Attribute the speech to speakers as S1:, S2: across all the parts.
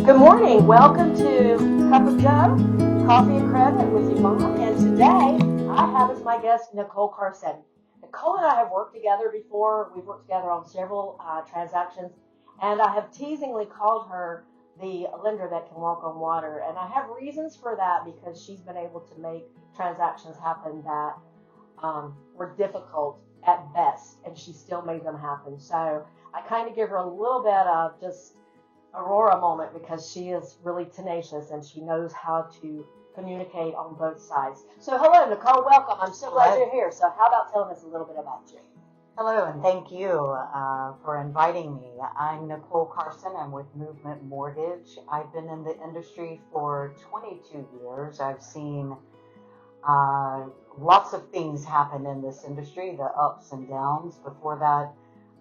S1: Good morning. Welcome to Cup of Joe, Coffee and Credit with your mom. And today I have as my guest NIcole Carson. NIcole and I have worked together before. We've worked together on several transactions, and I have teasingly called her the lender that can walk on water. And I have reasons for that because she's been able to make transactions happen that were difficult at best, and she still made them happen. So I kind of give her a little bit of just Aurora moment because she is really tenacious and she knows how to communicate on both sides. So hello, NIcole, welcome. I'm so glad you're here. So how about telling us a little bit about you?
S2: Hello, and thank you for inviting me. I'm NIcole Carson. I'm with Movement Mortgage. I've been in the industry for 22 years. I've seen lots of things happen in this industry, the ups and downs. Before that,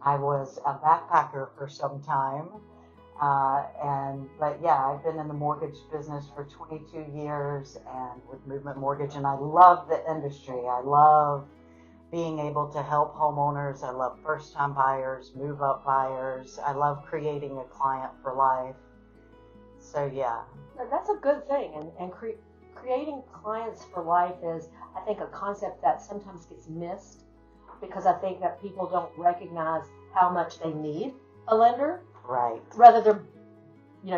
S2: I was a backpacker for some time. But I've been in the mortgage business for 22 years and with Movement Mortgage, and I love the industry. I love being able to help homeowners. I love first-time buyers, move-up buyers. I love creating a client for life. So, yeah.
S1: That's a good thing. And creating clients for life is, I think, a concept that sometimes gets missed because I think that people don't recognize how much they need a lender.
S2: Right.
S1: Whether they're,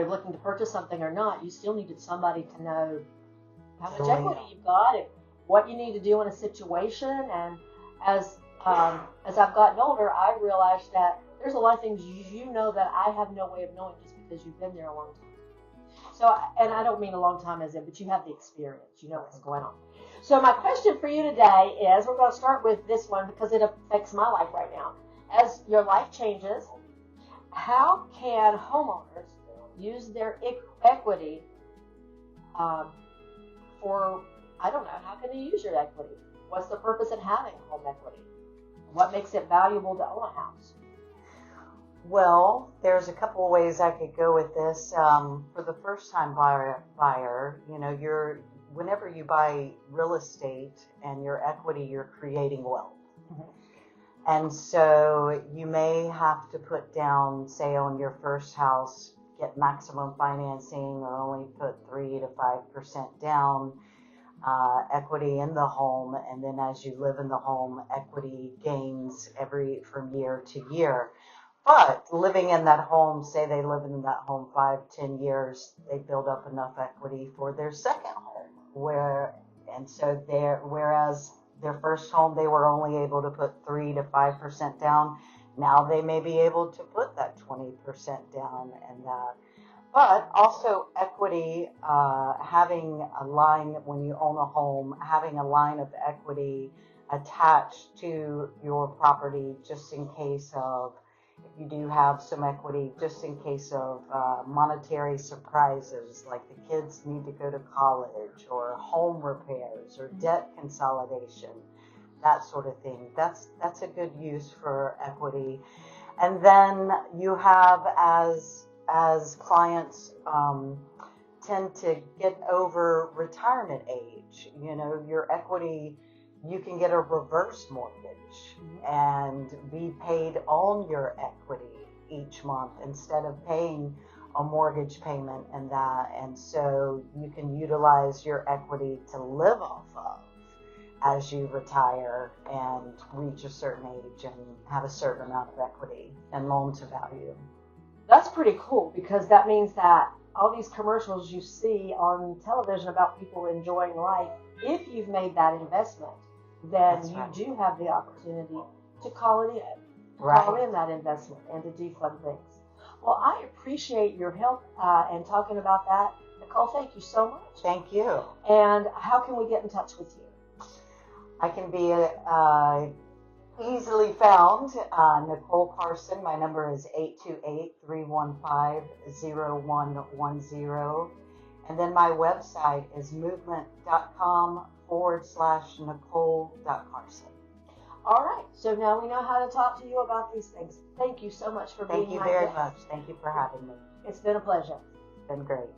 S1: looking to purchase something or not, you still needed somebody to know how much equity you've got and what you need to do in a situation. And as I've gotten older, I realized that there's a lot of things you know that I have no way of knowing just because you've been there a long time. So, and I don't mean a long time as in, but you have the experience. You know what's going on. So my question for you today is, we're going to start with this one because it affects my life right now. As your life changes, how can homeowners use their equity for, how can they use your equity? What's the purpose in having home equity? What makes it valuable to own a house?
S2: Well, there's a couple of ways I could go with this. For the first-time buyer, whenever you buy real estate and your equity, you're creating wealth. Mm-hmm. And so you may have to put down, say on your first house, get maximum financing or only put 3 to 5% down equity in the home. And then as you live in the home, equity gains from year to year. But living in that home, say they live in that home 5-10 years, they build up enough equity for their second home. Whereas their first home, they were only able to put 3 to 5% down. Now they may be able to put that 20% down and that. But also equity, having a line when you own a home, having a line of equity attached to your property just in case of, if you do have some equity, just in case of monetary surprises, like the kids need to go to college or home repairs or debt consolidation, that sort of thing. That's a good use for equity. And then you have, as clients tend to get over retirement age, your equity, you can get a reverse mortgage and be paid on your equity each month instead of paying a mortgage payment and that. And so you can utilize your equity to live off of as you retire and reach a certain age and have a certain amount of equity and loan to value.
S1: That's pretty cool because that means that all these commercials you see on television about people enjoying life, if you've made that investment, then do have the opportunity to call it in, call in that investment and to do fun things. Well, I appreciate your help and talking about that. NIcole, thank you so much.
S2: Thank you.
S1: And how can we get in touch with you?
S2: I can be easily found, NIcole Carson. My number is 828-315-0110. And then my website is movement.com/Nicole.Carson.
S1: All right. So now we know how to talk to you about these things. Thank you so much for being my guest.
S2: Thank you very much. Thank you for having me.
S1: It's been a pleasure.
S2: It's been great.